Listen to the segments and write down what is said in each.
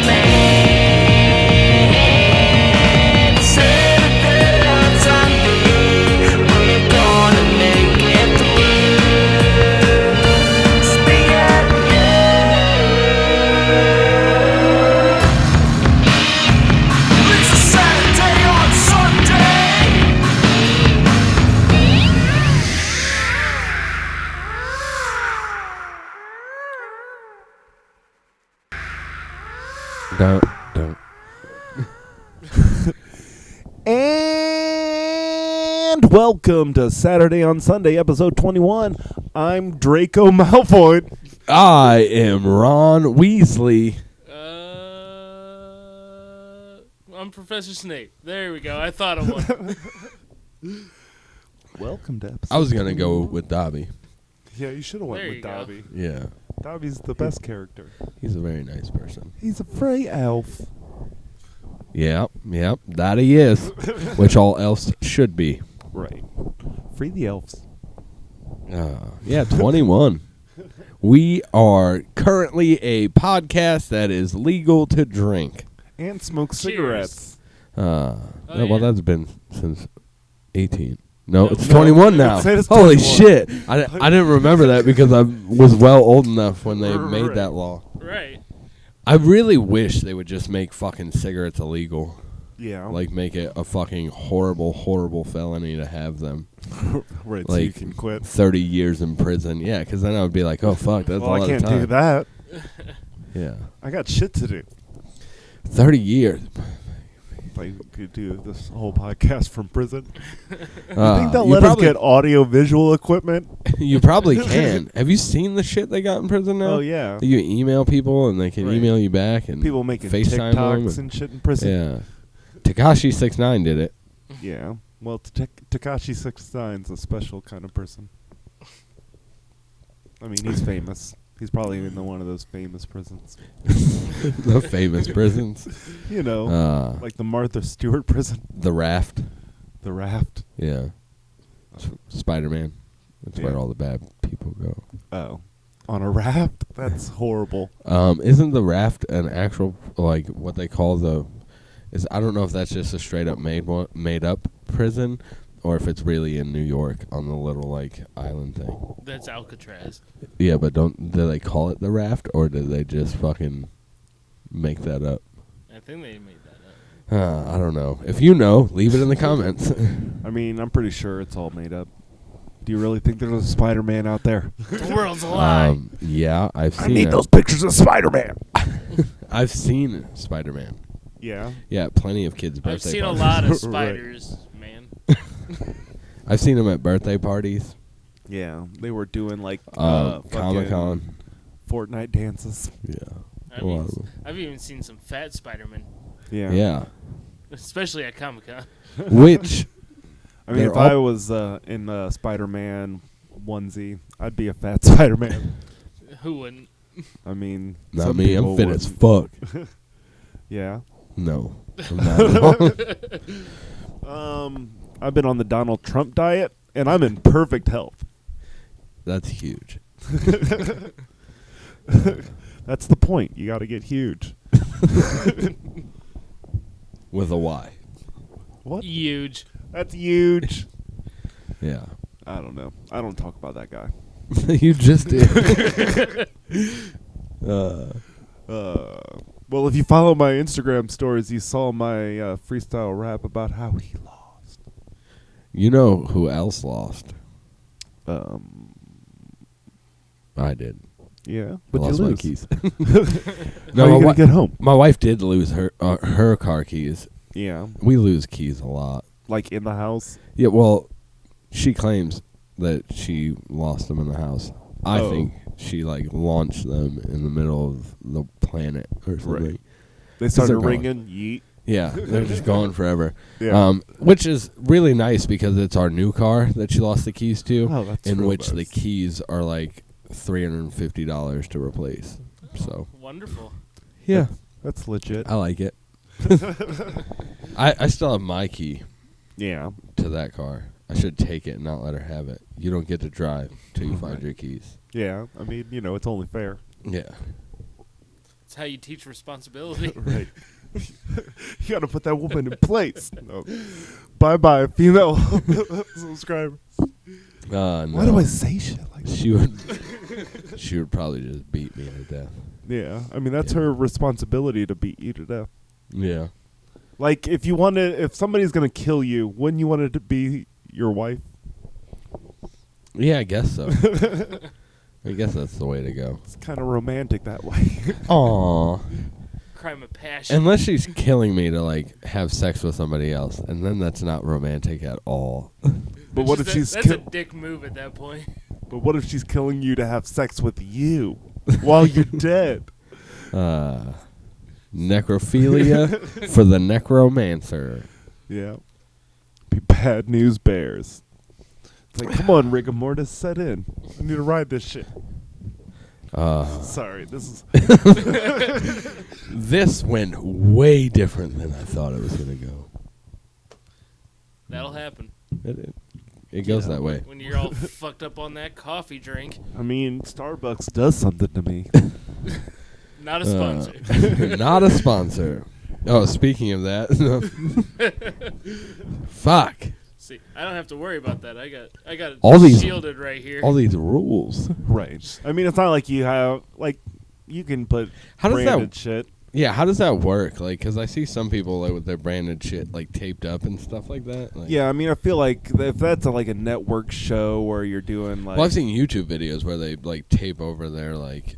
man. Saturday on Sunday, we're gonna make it through. Speak out, yeah. It's a Saturday on Sunday. Don't. And welcome to Saturday on Sunday, episode 21. I'm Draco Malfoy. I am Ron Weasley. I'm Professor Snape. There we go. I thought of one. Welcome to episode I was going to go 21. with Dobby. Yeah, you should have went There with you go. Dobby. Yeah. Dobby's the best character. He's a very nice person. He's a free elf. Yep, that he is. Which all elves should be. Right. Free the elves. Yeah, 21. We are currently a podcast that is legal to drink. And smoke Cheers. cigarettes. Well, yeah. that's been since 18. No, it's No, 21 now. it said it's Holy 21. shit. I didn't remember that because I was well old enough when they made Right. that law. Right. I really wish they would just make fucking cigarettes illegal. Yeah. Like, make it a fucking horrible, horrible felony to have them. right, so you Like, can quit. 30 years in prison. Yeah, because then I would be like, oh, fuck, that's Well, a I lot can't of time. do that. Yeah. I got shit to do. 30 years. I could do this whole podcast from prison. You Uh, think they'll you let us probably- get audio-visual equipment? You probably can. Have you seen the shit they got in prison now? Oh, yeah. You email people and they can Right. email you back and People making FaceTime them TikToks and shit in prison. yeah. Takashi 69 did it. Yeah. Well, Takashi 69's a special kind of person. I mean, he's famous. He's probably in one of those famous prisons. The famous prisons. You know, like the Martha Stewart prison. The Raft. The Raft. Yeah. Spider-Man. That's where Yeah. all the bad people go. Oh. On a raft? That's horrible. Isn't the Raft an actual, like, what they call I don't know if that's just a straight-up made up prison or if it's really in New York on the little, like, island thing. That's Alcatraz. Yeah, but do they call it the Raft or do they just fucking make that up? I think they made that up. I don't know. If you know, leave it in the comments. I mean, I'm pretty sure it's all made up. Do you really think there's a Spider-Man out there? The world's a lie. Yeah, I've I seen need it. those pictures of Spider-Man. I've seen Spider-Man. Yeah. Yeah, plenty of kids' birthday I've seen parties. a lot of Right. spiders, man. I've seen them at birthday parties, Yeah. They were doing like Comic-Con. Fortnite dances. Yeah. I've A lot even, of them. I've even seen some fat Spider-Man, Yeah. Yeah. especially at Comic-Con. Which, I mean, They're if I all- was in a Spider-Man onesie, I'd be a fat Spider-Man. Who wouldn't? I mean, not some me, I'm people fit as wouldn't. fuck. Yeah. No. I'm not at all. I've been on the Donald Trump diet, and I'm in perfect health. That's huge. That's the point. You got to get huge. With a Y. What? Huge. That's huge. Yeah. I don't know. I don't talk about that guy. You just did. Well, if you follow my Instagram stories, you saw my freestyle rap about how he lost. You know who else lost? I did. Yeah, I but you lost my lose. keys. How No, are you my, gonna get home? my wife did lose her car keys. Yeah, We lose keys a lot. like in the house. Yeah, well, she claims that she lost them in the house. I Oh. think she like launched them in the middle of the planet or something. Right. They started they're gone. ringing. Yeet. Yeah, they're just gone forever. Yeah. Which is really nice because it's our new car that she lost the keys to, Oh, that's in real which the nice. keys are like $350 to replace. So Wonderful. yeah, That's legit. I like it. I still have my key Yeah. to that car. I should take it and not let her have it. You don't get to drive till you find Right. your keys. Yeah. I mean, it's only fair. Yeah. It's how you teach responsibility. Right. You got to put that woman in place. No. Bye-bye, female subscriber. No. Why do I say shit like that? She would probably just beat me to death. Yeah, I mean, that's her responsibility to beat you to death. Yeah. Like, if somebody's going to kill you, wouldn't you want it to be your wife? Yeah, I guess so. I guess that's the way to go. It's kind of romantic that way. Aw. Crime of passion. Unless she's killing me to, like, have sex with somebody else, and then that's not romantic at all. But what if she's That's a dick move at that point. But what if she's killing you to have sex with you while you're dead? Necrophilia for the necromancer. Yeah. Be bad news bears. It's like, come on, rigor mortis, set in. I need to ride this shit. Sorry, this is... This went way different than I thought it was going to go. That'll happen. It goes that way. When you're all fucked up on that coffee drink. I mean, Starbucks does something to me. Not a sponsor. Not a sponsor. Oh, speaking of that. Fuck. See, I don't have to worry about that. I got All these- shielded right here. All these rules. Right. I mean, it's not like you have, like, you can put How does branded that shit. Yeah, how does that work? Like, because I see some people like with their branded shit like taped up and stuff like that. Like, Yeah, I mean, I feel like if that's like a network show where you're doing like... Well, I've seen YouTube videos where they like tape over their like,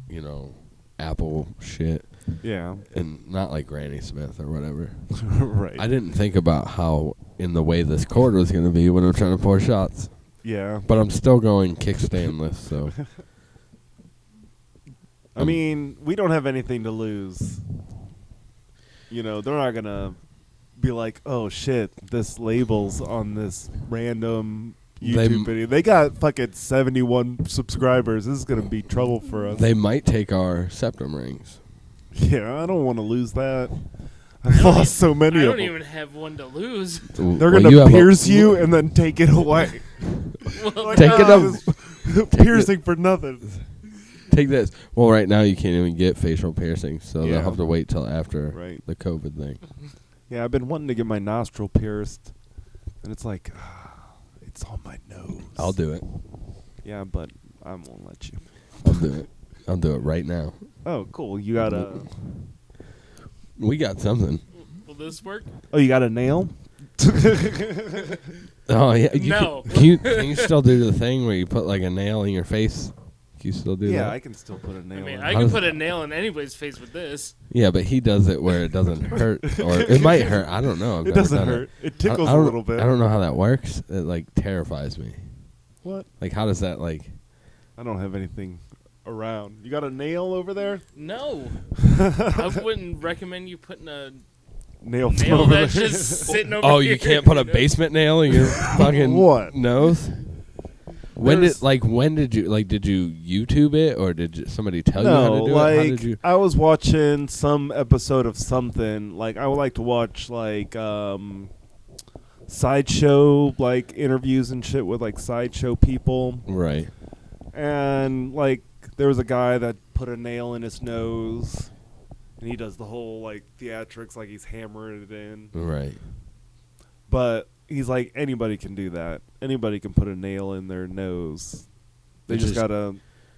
you know, Apple shit. Yeah. And not like Granny Smith or whatever. Right. I didn't think about how in the way this cord was going to be when I'm trying to pour shots. Yeah. But I'm still going kickstandless, so... I mean, we don't have anything to lose. You know, they're not going to be like, oh, shit, this label's on this random YouTube video. They got fucking 71 subscribers. This is going to be trouble for us. They might take our septum rings. Yeah, I don't want to lose that. I've lost so many I of don't them. even have one to lose. They're going to pierce you and then take it away. Well, Take it up. Piercing for nothing. Take this. Well, right now you can't even get facial piercings, so Yeah. they'll have to wait till after Right. the COVID thing. Yeah, I've been wanting to get my nostril pierced, and it's like, it's on my nose. I'll do it. Yeah, but I won't let you. I'll do it. I'll do it right now. Oh, cool. You got a... We got something. Will this work? Oh, you got a nail? Oh, yeah. No. Can you still do the thing where you put like a nail in your face? Can you still do that? Yeah, I can still put a nail I mean, in. I can put a nail in anybody's face with this. Yeah, but he does it where it doesn't hurt, or it might hurt. I don't know. I've It never doesn't done hurt. It I tickles a don't- little bit. I don't know how that works. It like terrifies me. What? Like, how does that like? I don't have anything around. You got a nail over there? No. I wouldn't recommend you putting a Nail nail over that's there. just sitting over Oh, here. you can't put a basement nail in your fucking What? nose? When did you YouTube it, or did somebody tell you how No, to do it? How like did you? I was watching some episode of something. Like I would like to watch like sideshow like interviews and shit with like sideshow people. Right. And like there was a guy that put a nail in his nose, and he does the whole like theatrics, like he's hammering it in. Right. But he's like, anybody can do that. Anybody can put a nail in their nose. They It's just just- gotta,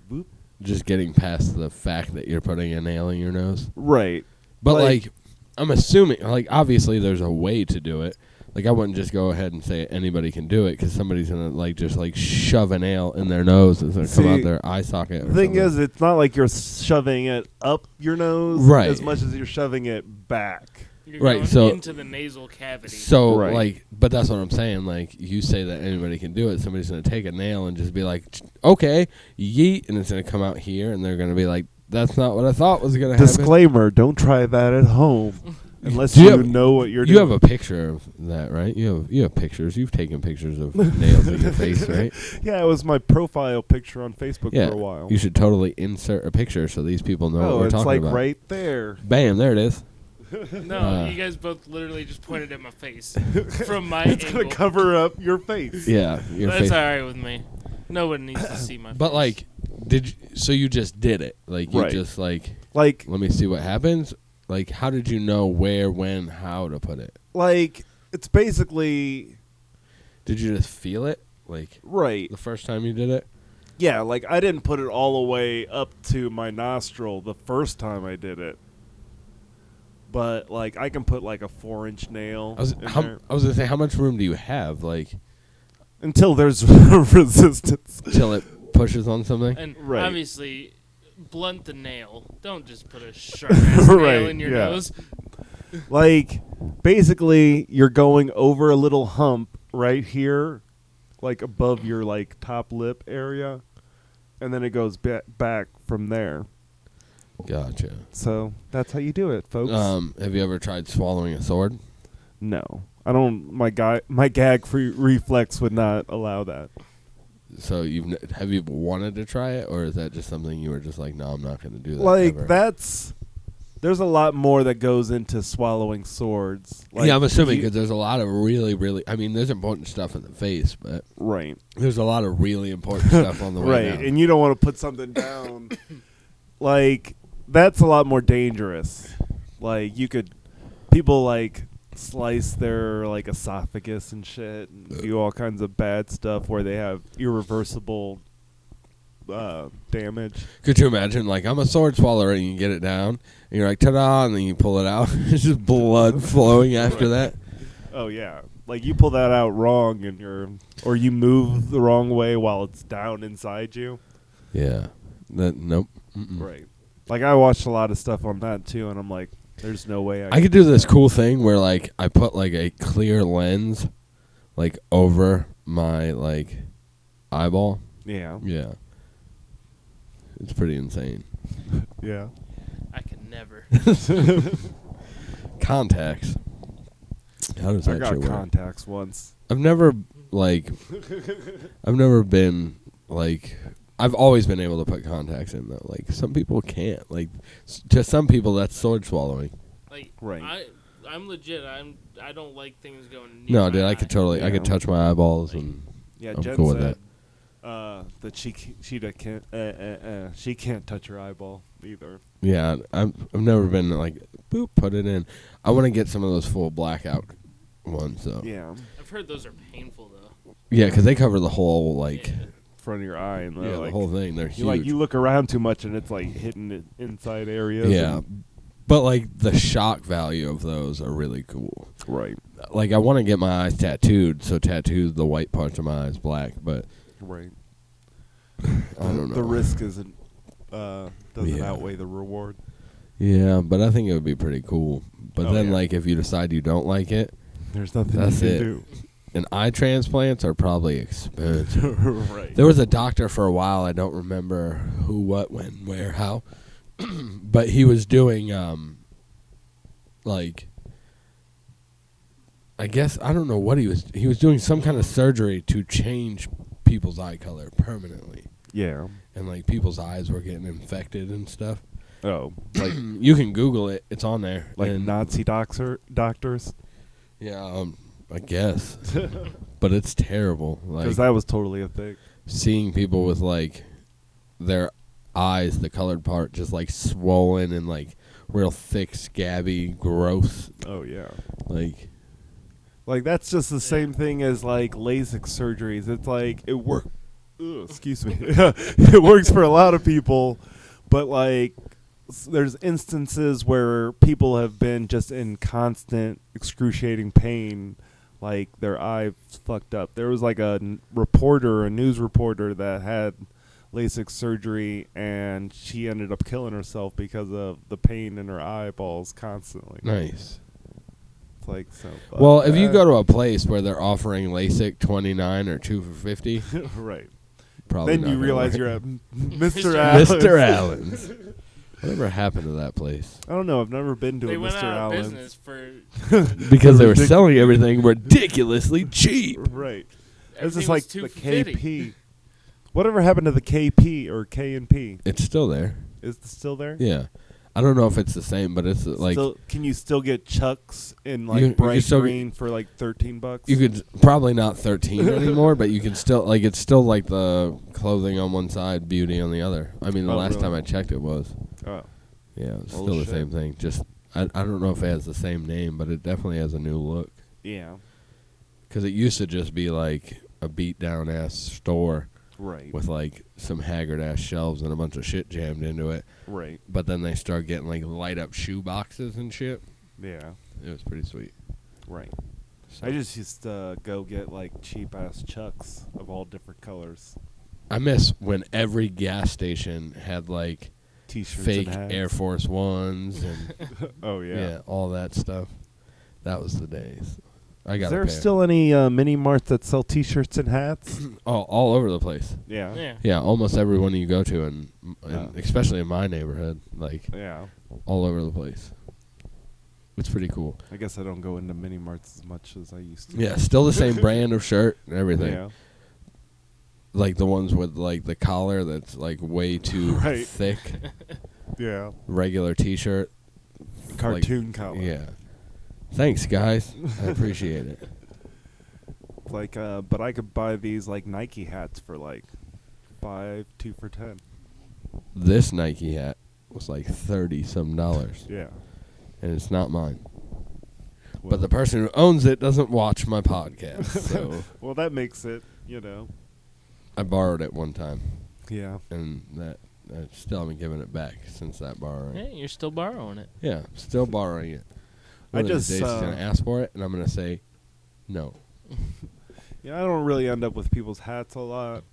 whoop. Just getting past the fact that you're putting a nail in your nose. Right. But Like- like, I'm assuming, like, obviously there's a way to do it. Like, I wouldn't just go ahead and say anybody can do it, because somebody's gonna like just like shove a nail in their nose and it's gonna come See, out their eye socket. The thing is, it's not like you're shoving it up your nose Right. as much as you're shoving it back. You're Right, going so- into the nasal cavity. so Right. like, but that's what I'm saying. Like, you say that anybody can do it, somebody's gonna take a nail and just be like, okay, yeet, and it's gonna come out here, and they're gonna be like, that's not what I thought was gonna happen. Disclaimer: don't try that at home unless Do you you have- know what you're You doing. have a picture of that, right? You have pictures. You've taken pictures of nails in your face, right? Yeah, it was my profile picture on Facebook Yeah. for a while. You should totally insert a picture so these people know what Oh, we're it's talking like about. right there. Bam, there it is. No, you guys both literally just pointed at my face from my It's angle. gonna cover up your face. Yeah, your That's face. all right with me. No one needs to see my face. But like, so you just did it? Like, you Right. just like, Like, let me see what happens. Like, how did you know where, when, how to put it? like it's basically Did you just feel it? Like, right. the first time you did it? Yeah, like I didn't put it all the way up to my nostril the first time I did it. But like I can put like a 4-inch nail I was in going there to say, how much room do you have? Like, until there's resistance. till it pushes on something? And Right. obviously, blunt the nail. Don't just put a sharp ass Right, nail in your yeah. nose. Like basically you're going over a little hump right here, like above your like top lip area, and then it goes back from there. Gotcha. So that's how you do it, folks. Have you ever tried swallowing a sword? No, I don't. My gag reflex would not allow that. So have you wanted to try it, or is that just something you were just like, no, I'm not going to do that? Like ever? There's a lot more that goes into swallowing swords. Like yeah, I'm assuming because there's a lot of really, really. I mean, there's important stuff in the face, but right, there's a lot of really important stuff on the way right, down. and you don't want to put something down. Like that's a lot more dangerous. Like people like slice their like esophagus and shit, and do all kinds of bad stuff where they have irreversible damage. Could you imagine? Like, I'm a sword swallower, and you get it down, and you're like, ta-da, and then you pull it out. It's just blood flowing after that. Oh yeah, like you pull that out wrong, and or you move the wrong way while it's down inside you. Yeah. Nope. Mm-mm. Right. Like I watched a lot of stuff on that too, and I'm like, there's no way I could do this cool thing where, like, I put, like, a clear lens, like, over my, like, eyeball. Yeah. Yeah. It's pretty insane. Yeah. I could never. Contacts. How does I that got shit work? contacts once. I've never been, like, I've always been able to put contacts in, though. Like, some people can't. Like, to some people, that's sword swallowing. Like, Right. I'm legit. I don't like things going near No, my dude, I eye. could totally, I could touch my eyeballs, and Yeah, I'm Jen cool with said that she can't touch her eyeball either. yeah, I've never been, like, boop, put it in. I want to get some of those full blackout ones, though. Yeah. I've heard those are painful though. Yeah, because they cover the whole, like, Yeah. Front of your eye, and yeah, like, the whole thing. They're huge. you look around too much, and it's like hitting it inside areas. Yeah. and- But, like, the shock value of those are really cool. Right. Like, I want to get my eyes tattooed, so tattoo the white parts of my eyes black, but Right. I don't know. The risk doesn't Yeah. outweigh the reward. Yeah, but I think it would be pretty cool. But Oh, then, yeah. like, if you decide you don't like it, There's nothing That's you it. can do. and eye transplants are probably expensive. Right. There was a doctor for a while, I don't remember who, what, when, where, how, but he was doing, like, I guess, I don't know what he was doing some kind of surgery to change people's eye color permanently. Yeah. And, like, people's eyes were getting infected and stuff. Oh, like You can Google it. It's on there. like And- Nazi doctors, Yeah, I guess. But it's terrible. Like, because that was totally a thing. seeing people with, like, their eyes, the colored part, just, like, swollen and, like, real thick, scabby, gross. Oh yeah. Like, That's just the same thing as like LASIK surgeries. It's like it works. Excuse me. It works for a lot of people, but like there's instances where people have been just in constant excruciating pain, like their eye fucked up. There was like a news reporter that had LASIK surgery, and she ended up killing herself because of the pain in her eyeballs constantly. nice. It's like so. Well, if you go to a place where they're offering LASIK 29 or 2 for 50, right. probably Then not you gonna realize work. you're at Mr. Mr. Allen's. Mr. Allen's. Whatever happened to that place? I don't know. I've never been to They a went Mr. out of Allen's. business for. Because they were selling everything ridiculously cheap. Right. It's Everything just like was too the fitting. KP. Whatever happened to the KP or K and P? It's still there. Is it still there? Yeah. I don't know if it's the same, but it's like Still, can you still get Chucks in like You can bright still get- green for like $13? you could probably not 13 anymore, but you can still like it's still like the clothing on one side, beauty on the other. I mean, the Oh, last really? time I checked, it was. Oh. Yeah, it's Oh, still the shit. same thing. Just I don't know if it has the same name, but it definitely has a new look. Yeah. Because it used to just be like a beat down ass store Right. with like some haggard ass shelves and a bunch of shit jammed into it. Right. But then they started getting like light up shoe boxes and shit. Yeah. It was pretty sweet. Right. So I just used to go get like cheap ass Chucks of all different colors. I miss when every gas station had like T-shirts fake and hats. Air Force Ones and Oh yeah. all that stuff. That was the days. I got Is a there pair. still any mini marts that sell T-shirts and hats? all over the place. Yeah. Yeah. Yeah, almost every one you go to, and Oh. especially in my neighborhood, like Yeah. all over the place. It's pretty cool. I guess I don't go into mini marts as much as I used to. Yeah, still the same brand of shirt and everything. Yeah. Like the ones with like the collar that's like way too Right. thick. Yeah. Regular T-shirt. Cartoon color. Yeah. Thanks, guys. I appreciate it. Like, but I could buy these like Nike hats for like 2 for $10. This Nike hat was like $30-some, Yeah. and it's not mine. Well, But the person who owns it doesn't watch my podcast, so well, that makes it, you know. I borrowed it one time, Yeah. and that I still haven't given it back since that borrowing. Yeah, you're still borrowing it. Yeah, still borrowing it. I One of these just, days he's gonna ask for it, and I'm gonna say no. Yeah, I don't really end up with people's hats a lot.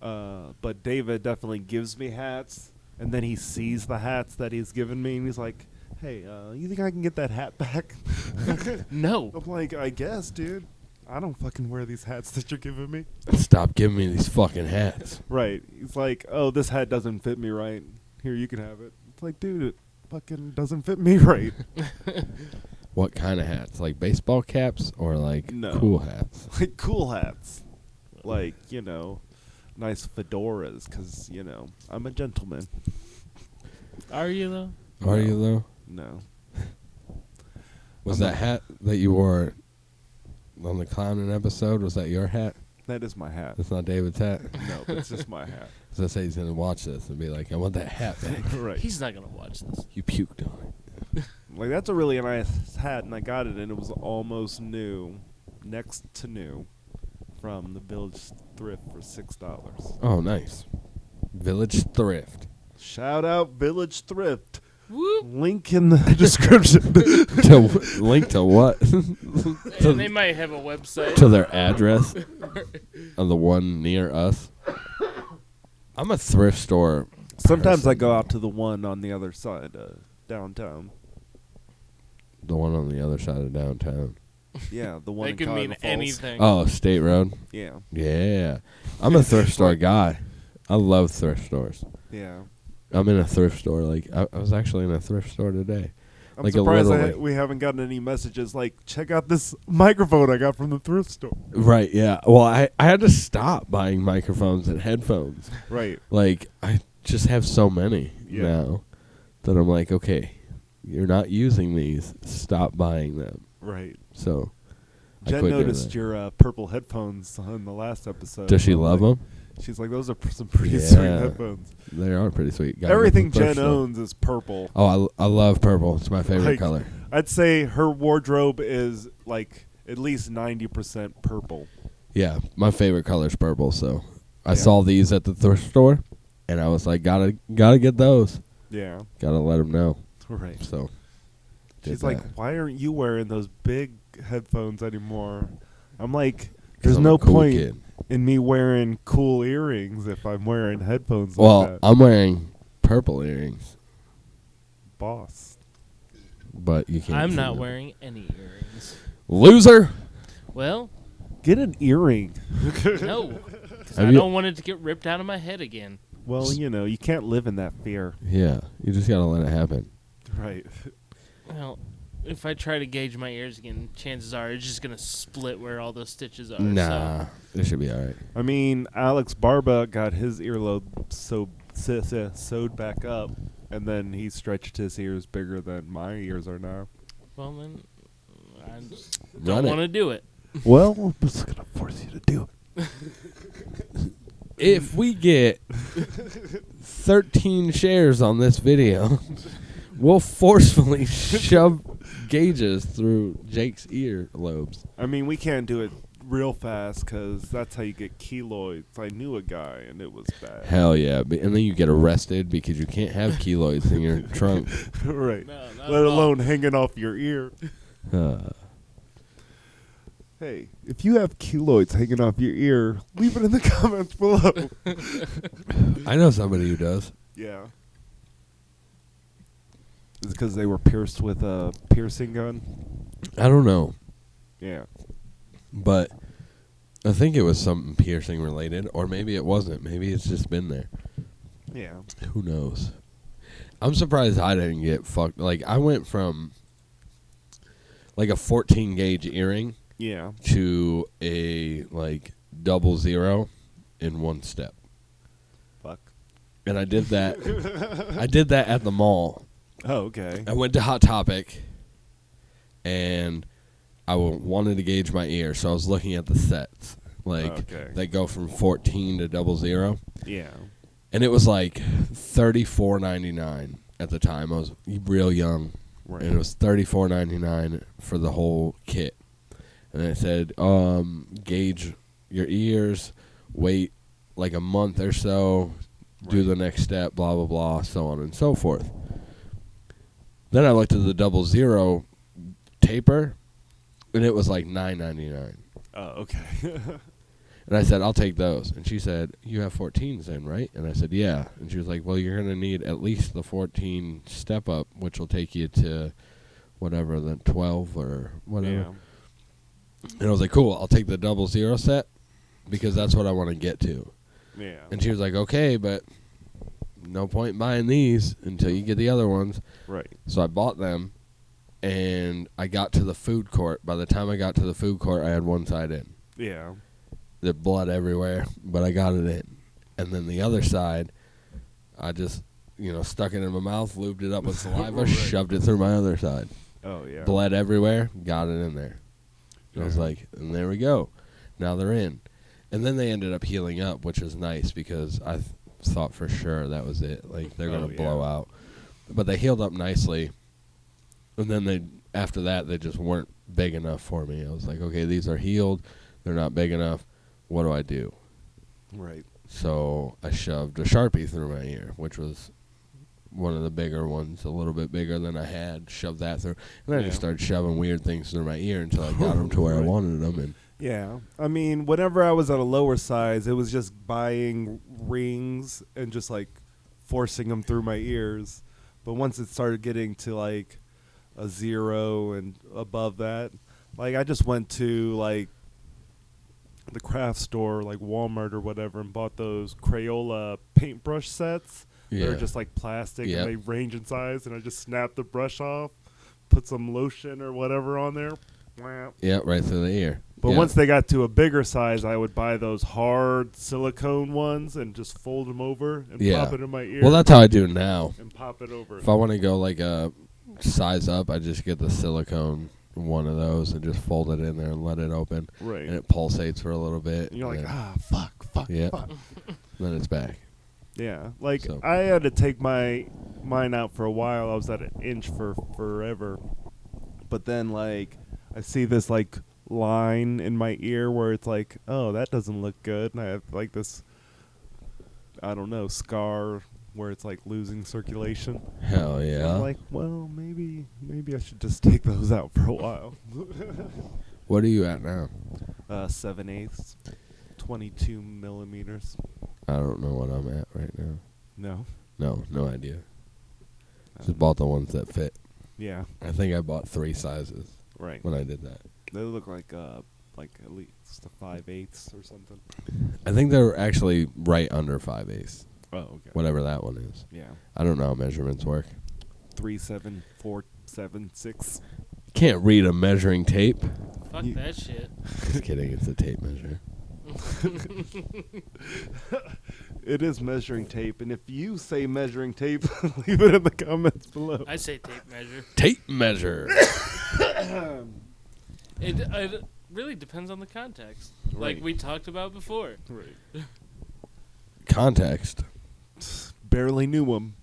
But David definitely gives me hats, and then he sees the hats that he's given me, and he's like, "Hey, you think I can get that hat back?" No. I'm like, "I guess, dude. I don't fucking wear these hats that you're giving me." Stop giving me these fucking hats. Right. He's like, "Oh, this hat doesn't fit me right. Here, you can have it." It's like, dude, it fucking doesn't fit me right. What kind of hats? Like baseball caps or like No. cool hats? Like cool hats. Like, you know, nice fedoras, because, you know, I'm a gentleman. Are you though? Are No. you though? No. Was I'm that hat that you wore on the clowning episode? Was that your hat? That is my hat. That's not David's hat. No, it's just my hat. As I say, he's gonna watch this and be like, "I want that hat back." Right. He's not gonna watch this. You puked on it. Like, that's a really nice hat, and I got it, and it was almost new, next to new, from the Village Thrift for $6. Oh, nice. Village Thrift. Shout out Village Thrift. Whoop. Link in the description. Link to what? And they might have a website. To their address of the one near us. I'm a thrift store. Sometimes I person. go out to the one on the other side, downtown. The one on the other side of downtown. Yeah, the one They in could mean Cuyahoga Falls. anything. Oh, State Road. Yeah, Yeah. I'm a thrift store guy. I love thrift stores. yeah. I'm in a thrift store. Like I was actually in a thrift store today. I'm Like a surprised little, like- we haven't gotten any messages like, check out this microphone I got from the thrift store. Right, yeah. Well, I had to stop buying microphones and headphones. Right. Like, I just have so many Yeah. now that I'm like, okay, you're not using these. Stop buying them. Right. So, I Jen quit doing noticed that. your purple headphones on the last episode. Does she I'm love like- them? She's like, those are some pretty sweet Yeah. headphones. They are pretty sweet. Got 'em Everything at the thrift Jen store. owns is purple. Oh, I love purple. It's my favorite Like, color. I'd say her wardrobe is like at least 90% purple. Yeah, my favorite color is purple. So, I Yeah. saw these at the thrift store, and I was like, gotta get those. Yeah. Gotta let them know. Right. So, did She's like, that. why aren't you wearing those big headphones anymore? I'm like, 'Cause there's I'm no a cool point kid. in me wearing cool earrings if I'm wearing headphones Well, like that. I'm wearing purple earrings, Boss. but you can't. I'm see not them. wearing any earrings. Loser. Well, Get an earring. no. 'Cause Have I you- don't want it to get ripped out of my head again. Well, you know, you can't live in that fear. Yeah, you just gotta let it happen. Right. Well, if I try to gauge my ears again, chances are it's just going to split where all those stitches are. Nah, it should be all right. I mean, Alex Barba got his earlobe sewed back up, and then he stretched his ears bigger than my ears are now. Well, then I just Run don't it. want to do it. Well, I'm just going to force you to do it. if we get 13 shares on this video, we'll forcefully shove gauges through Jake's ear lobes. I mean, we can't do it real fast because that's how you get keloids. I knew a guy, and it was bad. Hell yeah. And then you get arrested because you can't have keloids in your trunk. Right. No, not Let at all. alone hanging off your ear. Hey, if you have keloids hanging off your ear, leave it in the comments below. I know somebody who does. Yeah. Is it because they were pierced with a piercing gun? I don't know. Yeah. But I think it was something piercing related, or maybe it wasn't. Maybe it's just been there. Yeah. Who knows? I'm surprised I didn't get fucked. Like, I went from like a 14 gauge earring Yeah. to a like 00 in one step. Fuck. And I did that. I did that at the mall. Oh, okay. I went to Hot Topic, and I wanted to gauge my ear, so I was looking at the sets. Like, Okay. they go from 14 to 00. Yeah. And it was like $34.99 at the time. I was real young. Right. And it was $34.99 for the whole kit. And it said, gauge your ears, wait like a month or so, do Right. the next step, blah, blah, blah, so on and so forth. Then I looked at the 00 taper, and it was like $9.99. Oh, okay. And I said, I'll take those. And she said, you have 14s then, right? And I said, yeah. And she was like, well, you're going to need at least the 14 step up, which will take you to whatever, the 12 or whatever. Yeah. And I was like, cool, I'll take the 00 set because that's what I want to get to. Yeah. And she was like, okay, but no point buying these until you get the other ones. Right. So I bought them, and I got to the food court. By the time I got to the food court, I had one side in. Yeah. The blood everywhere, but I got it in. And then the other side, I just, stuck it in my mouth, lubed it up with saliva, Right. shoved it through my other side. Oh, yeah. Bled everywhere, got it in there. And I was Yeah. like, and there we go. Now they're in. And then they ended up healing up, which was nice because I thought for sure that was it. Like, they're going to blow yeah. out. But they healed up nicely. And then after that, they just weren't big enough for me. I was like, okay, these are healed. They're not big enough. What do I do? Right. So I shoved a Sharpie through my ear, which was one of the bigger ones, a little bit bigger than I had. Shoved that through. And then I just Yeah. started shoving weird things through my ear until I got them to where I Right. wanted them. And Yeah. I mean, whenever I was at a lower size, it was just buying rings and just, like, forcing them through my ears. But once it started getting to, like, a 0 and above that, like, I just went to, like, the craft store, like Walmart or whatever, and bought those Crayola paintbrush sets. yeah. They're just like plastic Yep. and they range in size, and I just snapped the brush off, put some lotion or whatever on there. Wham. Yeah, right through the ear. But Yeah. once they got to a bigger size, I would buy those hard silicone ones and just fold them over and Yeah. pop it in my ear. Well, that's how I do now. and pop it over. If I want to go like a size up, I just get the silicone one of those and just fold it in there and let it open. Right. And it pulsates for a little bit. And you're like, and fuck. Yeah. then it's back. Yeah, like So. I had to take mine out for a while. I was at an inch for forever, but then like I see this like line in my ear where it's like, oh, that doesn't look good, and I have like this, I don't know, scar where it's like losing circulation. Hell So yeah. I'm like, well, maybe I should just take those out for a while. What are you at now? 7/8, 22 millimeters. I don't know what I'm at right now. No. No idea. Just bought the ones that fit. Yeah. I think I bought 3 sizes Right. when I did that. They look like at least a 5/8 or something. I think they're actually right under 5/8, Oh, okay. whatever that one is. Yeah. I don't know how measurements work. 3, 7, 4, 7, 6. Can't read a measuring tape. Fuck You- that shit. Just kidding, it's a tape measure. It is measuring tape, and if you say measuring tape, leave it in the comments below. I say tape measure. Tape measure. It really depends on the context, like Right. we talked about before. Right. Context. Barely knew him.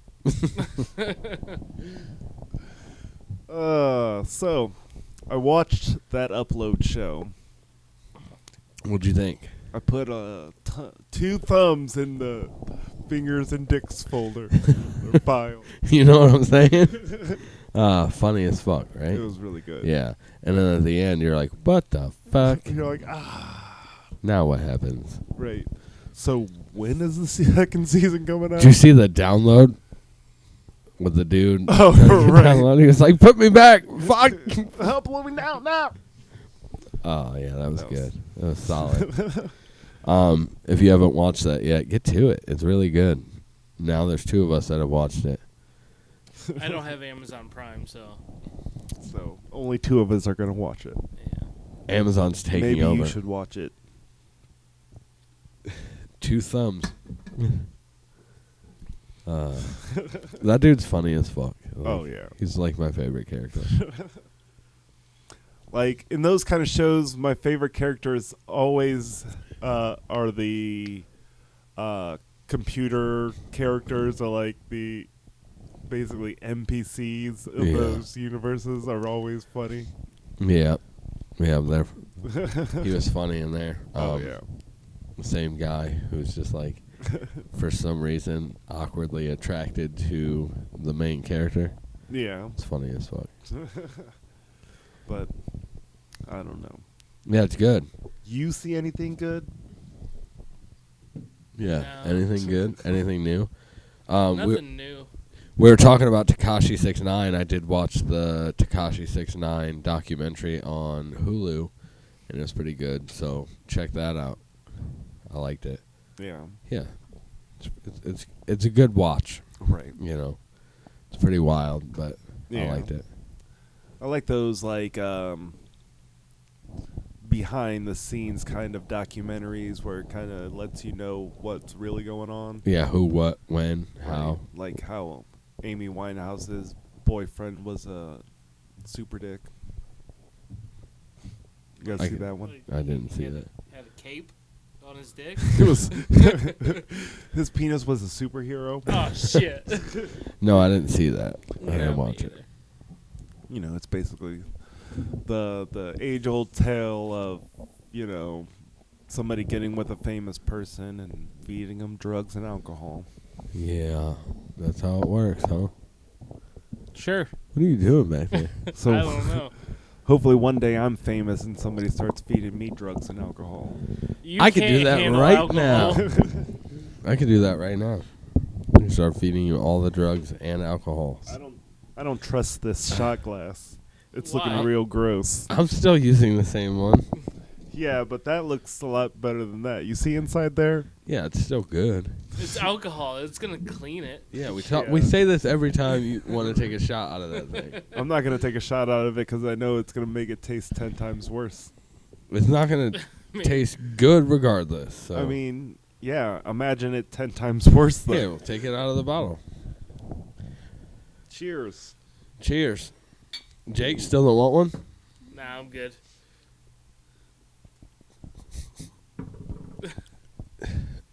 So, I watched that Upload show. What'd you think? I put 2 thumbs in the fingers and dicks folder or file. You know what I'm saying? Funny as fuck, right? It was really good. Yeah. And then at the end, you're like, what the fuck? You're like, ah. Now what happens? Right. So when is the second season coming out? Did you see the download with the dude? Oh, right. Download? He was like, put me back. Fuck. Uploading now. Oh, yeah, that was good. That was solid. If you haven't watched that yet, get to it. It's really good. Now there's 2 of us that have watched it. I don't have Amazon Prime, so. So only 2 of us are going to watch it. Yeah. Amazon's taking Maybe over. you should watch it. 2 thumbs. That dude's funny as fuck. Like, Oh, yeah. He's like my favorite character. Like, in those kind of shows, my favorite characters always are the computer characters, or like the basically NPCs of those universes are always funny. Yeah. Yeah, he was funny in there. Oh, yeah. The same guy who's just like, for some reason, awkwardly attracted to the main character. Yeah. It's funny as fuck. But I don't know. Yeah, it's good. You see anything good? Yeah. No. Anything good? Anything new? Nothing new. We were talking about Takashi 69. I did watch the Takashi 69 documentary on Hulu, and it was pretty good. So check that out. I liked it. Yeah. Yeah, it's a good watch. Right. You know, it's pretty wild, but Yeah. I liked it. I like those, like, behind the scenes kind of documentaries where it kind of lets you know what's really going on. Yeah, who, what, when, how. Like how Amy Winehouse's boyfriend was a super dick. You guys see that one? I didn't see that. Had a cape on his dick. It was his penis was a superhero. Oh shit! No, I didn't see that. I Yeah, didn't me watch either. it. You know, it's basically the age-old tale of, you know, somebody getting with a famous person and feeding them drugs and alcohol. Yeah, that's how it works, huh? Sure. What are you doing back there? So I don't know. hopefully one day I'm famous and somebody starts feeding me drugs and alcohol. You I could do can't that handle right alcohol. now. I could do that right now. I can start feeding you all the drugs and alcohol. I don't trust this shot glass. It's Why? looking real gross. I'm still using the same one. Yeah, but that looks a lot better than that. You see inside there? Yeah, it's still good. It's alcohol. It's gonna clean it. Yeah, we Yeah. say this every time you want to take a shot out of that thing. I'm not going to take a shot out of it because I know it's going to make it taste 10 times worse. It's not going to taste good regardless. So. I mean, yeah, imagine it 10 times worse, though. yeah, we'll take it out of the bottle. Cheers. Cheers. Jake, still don't want one? Nah, I'm good.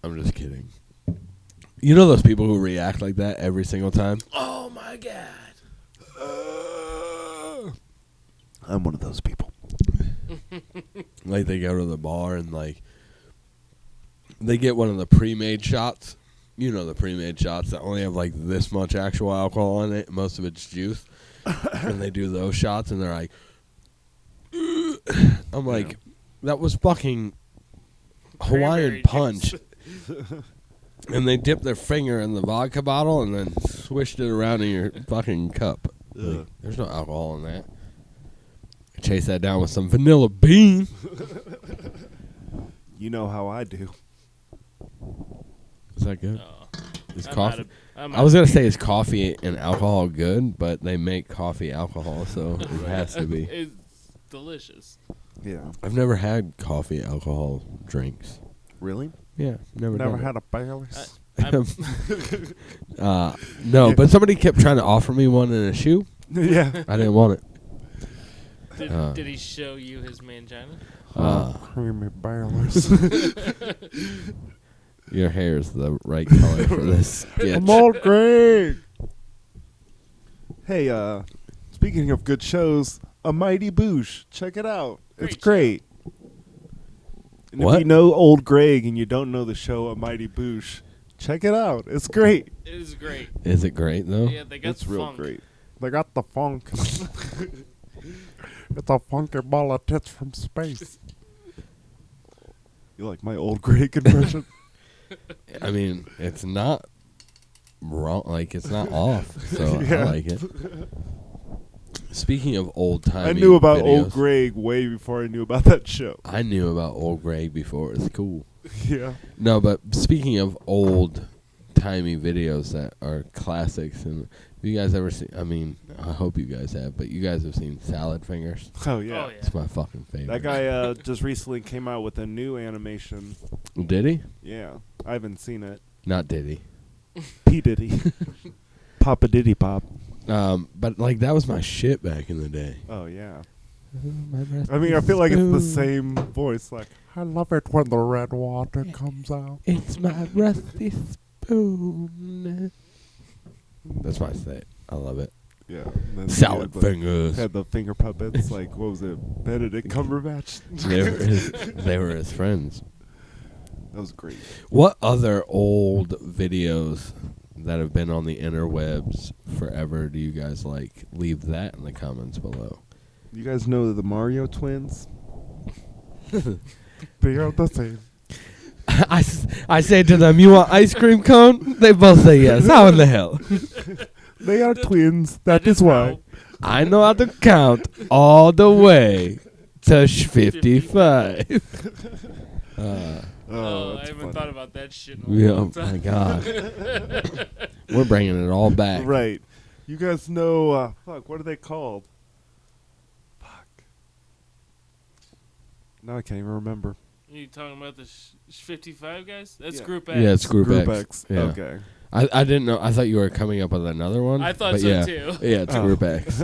I'm just kidding. You know those people who react like that every single time? Oh my god. I'm one of those people. Like they go to the bar and like they get one of the pre-made shots. You know the pre-made shots that only have like this much actual alcohol in it. Most of it's juice. And they do those shots and they're like, I'm like, that was fucking Hawaiian Cranberry punch. juice. And they dip their finger in the vodka bottle and then swished it around in your fucking cup. Like, there's no alcohol in that. Chase that down with some vanilla bean. You know how I do. Is that good? Oh, Is I'm coffee? out I was of gonna say beer. is coffee and alcohol good, but they make coffee alcohol, so it has to be. It's delicious. Yeah. I've never had coffee alcohol drinks. Really? Yeah, never Never done had a Baileys? No, but somebody kept trying to offer me one in a shoe. Yeah. I didn't want it. Did he show you his mangina? Creamy Baileys. Your hair's the right color for this sketch. I'm old Greg. Hey, speaking of good shows, A Mighty Boosh. Check it out. It's Great great. And What? if you know Old Greg and you don't know the show A Mighty Boosh, check it out. It's great. It is great. Is it great though? Yeah, they got It's the real funk. great. They got the funk. It's a funky ball of tits from space. You like my Old Greg impression? I mean, it's not wrong. Like, it's not off. So Yeah. I like it. Speaking of old time, I knew about Old Greg way before I knew about that show. I knew about Old Greg before it was cool. Yeah. No, but speaking of old timey videos that are classics, and have you guys ever seen? I mean, I hope you guys have, but you guys have seen Salad Fingers. Oh, yeah. Oh, yeah. It's my fucking favorite. That guy just recently came out with a new animation. Did he? Yeah. I haven't seen it. Not did he? P. Diddy. Papa Diddy Pop. But like that was my shit back in the day. Oh, yeah. My breath I mean, I is feel like it's the spoon. same voice. Like, I love it when the red water comes out. It's my rusty spoon. That's my set. I love it. Yeah. and then he Salad had the- fingers. Had the finger puppets. Like, what was it? Benedict Cumberbatch. They were his friends. That was great. What other old videos that have been on the interwebs forever do you guys like? Leave that in the comments below. You guys know the Mario twins? They are the same. I say to them, you want ice cream cone? They both say yes. How in the hell? They are twins. That is why. I know how to count all the way to 55. Oh, I that's haven't funny. thought about that shit in a Yeah, long oh my time. God. We're bringing it all back. Right. You guys know, fuck, what are they called? Fuck. Now I can't even remember. You talking about the 55 guys? That's Yeah. Group X. Yeah, it's Group X. X. Yeah. Okay. I didn't know. I thought you were coming up with another one. I thought but so yeah. too. Yeah, it's Oh. Group X.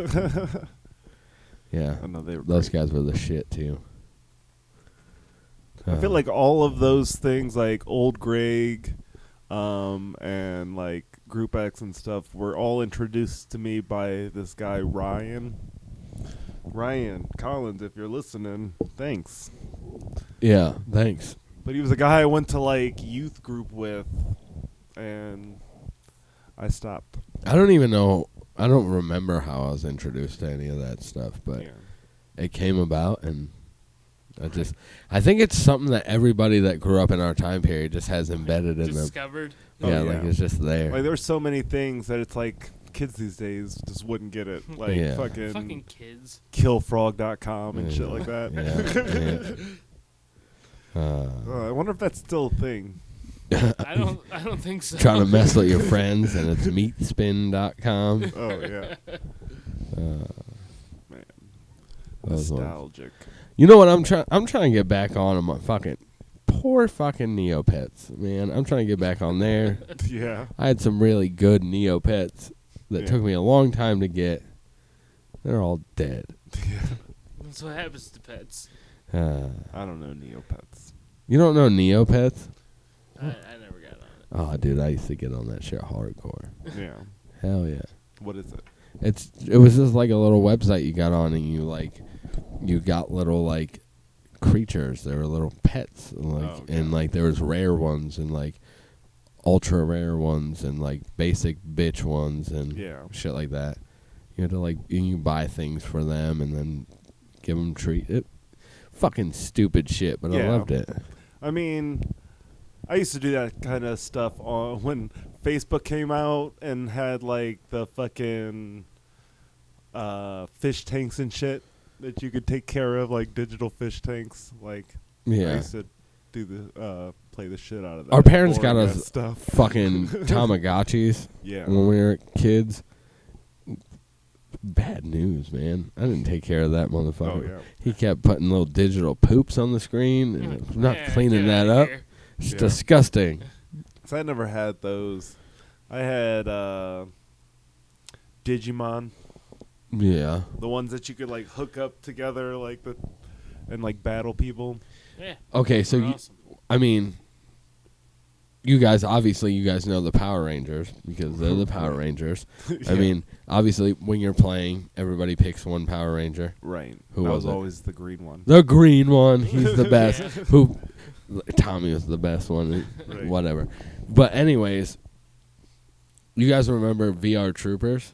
Yeah. I know they were Those great. guys were the shit, too. I feel like all of those things, like Old Greg, and like Group X and stuff, were all introduced to me by this guy Ryan. Ryan Collins, if you're listening, thanks. Yeah, thanks. But he was a guy I went to like youth group with, and I stopped. I don't even know. I don't remember how I was introduced to any of that stuff, but Yeah. it came about, and I think it's something that everybody that grew up in our time period just has embedded in them. Discovered. Oh, Yeah, like yeah. it's just there. Like there's so many things that it's like kids these days just wouldn't get it. Like Yeah. Fucking kids. killfrog.com and shit Yeah. like that. Yeah. I wonder if that's still a thing. I don't think so. Trying to mess with your friends, and it's meatspin.com. Oh yeah, man, Those ones. nostalgic. You know what I'm trying? I'm trying to get back on my fucking poor fucking Neopets, man. I'm trying to get back on there. Yeah, I had some really good Neopets that Yeah. took me a long time to get. They're all dead. That's what happens to pets. I don't know Neopets. You don't know Neopets? I never got on it. Oh, dude, I used to get on that shit hardcore. Yeah, Hell yeah. what is it? It was just like a little website you got on, and you got little like creatures. They were little pets, and like okay. and like there was rare ones and like ultra rare ones and like basic bitch ones and Yeah. shit like that. You had to like you buy things for them and then give them fucking stupid shit, but I Yeah. loved it. I mean, I used to do that kind of stuff when Facebook came out and had like the fucking fish tanks and shit that you could take care of, like digital fish tanks. Like, I Yeah. used to do the play the shit out of that. Our parents got boring us ass stuff. fucking Tamagotchis Yeah. when we were kids. Bad news, man. I didn't take care of that motherfucker. Oh yeah. He kept putting little digital poops on the screen and not Yeah, cleaning get that outta up. here. It's Yeah. disgusting. So I never had those. I had Digimon, Yeah. the ones that you could like hook up together, like and like battle people. Yeah. Okay, so they're you, awesome. I mean, you guys know the Power Rangers because they're the Power Rangers. I mean, obviously, when you're playing, everybody picks one Power Ranger. Right. Who that was it? always the green one. The green one. He's the best. Yeah. Tommy was the best one. Right. Whatever. But anyways, you guys remember VR Troopers?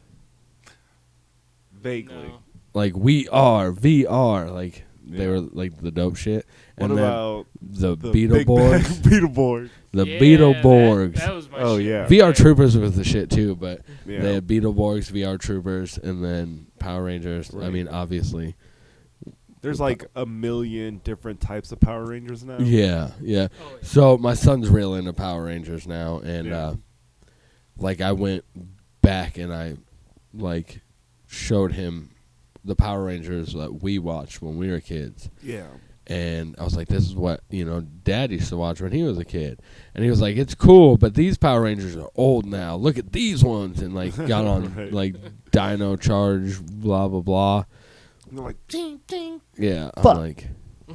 Vaguely. No. Like, we are VR. Like, they Yeah. were like the dope shit. What And then about the big Beetleborgs? bad Beetleborgs? The Yeah, Beetleborgs. That was my Oh, shit. yeah. VR Troopers was the shit too, but Yeah. they had Beetleborgs, VR Troopers, and then Power Rangers. I Right. mean, obviously. There's like a million different types of Power Rangers now. Yeah. Oh, yeah. So my son's real into Power Rangers now, and Yeah. like I went back and I like showed him the Power Rangers that we watched when we were kids. Yeah. And I was like, this is what, Dad used to watch when he was a kid. And he was like, it's cool, but these Power Rangers are old now. Look at these ones. And, like, got on, Right. like, Dino Charge, blah, blah, blah. And they're like, Ding, ding. Yeah. Fuck. I'm like, I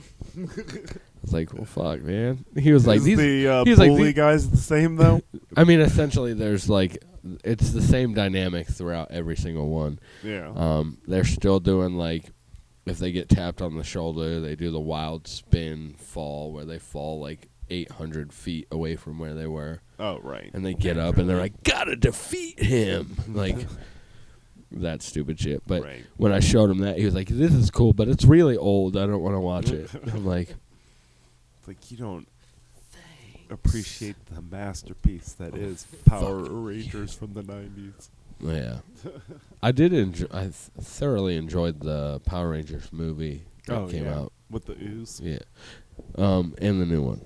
was like, well, fuck, man. He was like, is these. the he's like, bully guys the same though? I mean, essentially, there's, like, it's the same dynamic throughout every single one. Yeah. They're still doing, like, if they get tapped on the shoulder, they do the wild spin fall where they fall like 800 feet away from where they were. Oh, right. And they get up and they're like, gotta defeat him. Like, that stupid shit. But Right. when I showed him that, he was like, this is cool, but it's really old. I don't want to watch it. I'm like, It's like you don't appreciate the masterpiece that is Power Rangers from the 90s. yeah. I did enjoy, I thoroughly enjoyed the Power Rangers movie that came out. With the ooze. Yeah. And the new one.